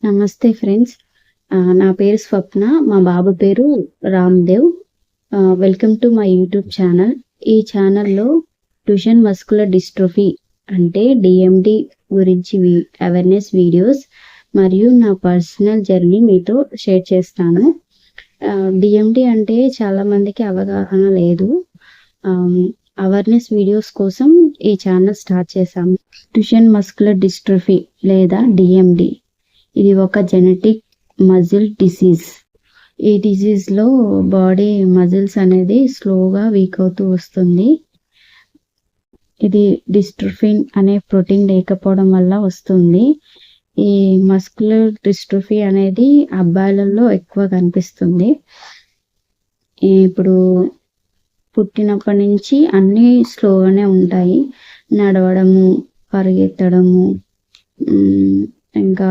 నమస్తే ఫ్రెండ్స్. నా పేరు స్వప్న. మా బాబు పేరు Ramdev. Welcome to my YouTube channel. ఈ ఛానల్‌లో డ్యూచెన్ మస్కులర్ డిస్ట్రోఫీ అంటే DMD గురించి అవేర్‌నెస్ వీడియోస్ మరియు నా పర్సనల్ జర్నీ మీతో షేర్ చేస్తాను. DMD అంటే చాలామందికి అవగాహన లేదు. అవేర్‌నెస్ వీడియోస్ కోసం ఈ ఛానల్ స్టార్ట్ చేశాము. డ్యూచెన్ మస్కులర్ డిస్ట్రోఫీ లేదా DMD ఇది ఒక జెనెటిక్ మజిల్ డిసీజ్. ఈ డిసీజ్లో బాడీ మజిల్స్ అనేది స్లోగా వీక్ అవుతూ వస్తుంది. ఇది డిస్ట్రోఫిన్ అనే ప్రోటీన్ లేకపోవడం వల్ల వస్తుంది. ఈ మస్కులర్ డిస్ట్రోఫీ అనేది అబ్బాయిలలో ఎక్కువ కనిపిస్తుంది. ఇప్పుడు పుట్టినప్పటి నుంచి అన్నీ స్లోగానే ఉంటాయి. నడవడము, పరిగెత్తడము, ఇంకా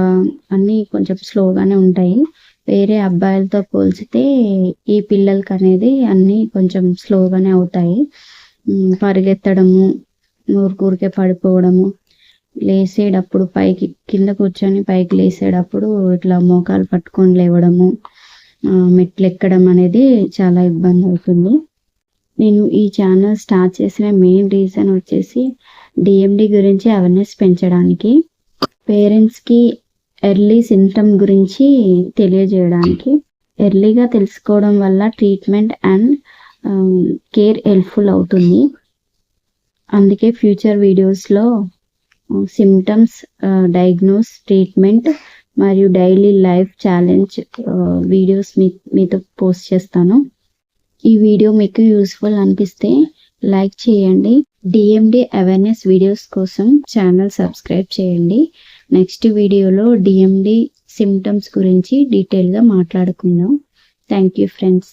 అన్నీ కొంచెం స్లోగానే ఉంటాయి. వేరే అబ్బాయిలతో పోల్చితే ఈ పిల్లలకి అనేది అన్నీ కొంచెం స్లోగానే అవుతాయి. పరిగెత్తడము, ఊరికే పడిపోవడము, లేసేటప్పుడు కింద కూర్చొని పైకి లేసేటప్పుడు ఇట్లా మోకాలు పట్టుకొని లేవడము, మెట్లు ఎక్కడం అనేది చాలా ఇబ్బంది అవుతుంది. నేను ఈ ఛానల్ స్టార్ట్ చేసిన మెయిన్ రీజన్ వచ్చేసి DMD గురించి అవేర్నెస్ పెంచడానికి, పేరెంట్స్కి ఎర్లీ సిమ్టమ్ గురించి తెలియజేయడానికి. ఎర్లీగా తెలుసుకోవడం వల్ల ట్రీట్మెంట్ అండ్ కేర్ హెల్ప్ఫుల్ అవుతుంది. అందుకే ఫ్యూచర్ వీడియోస్లో సిమ్టమ్స్, డయాగ్నోస్, ట్రీట్మెంట్ మరియు డైలీ లైఫ్ ఛాలెంజ్ వీడియోస్ మీతో పోస్ట్ చేస్తాను. ఈ వీడియో మీకు యూస్ఫుల్ అనిపిస్తే లైక్ చేయండి. DMD అవేర్నెస్ వీడియోస్ కోసం ఛానల్ సబ్స్క్రైబ్ చేయండి. నెక్స్ట్ వీడియోలో DMD సిమ్టమ్స్ గురించి డీటెయిల్గా మాట్లాడుకుందాం. Thank you friends.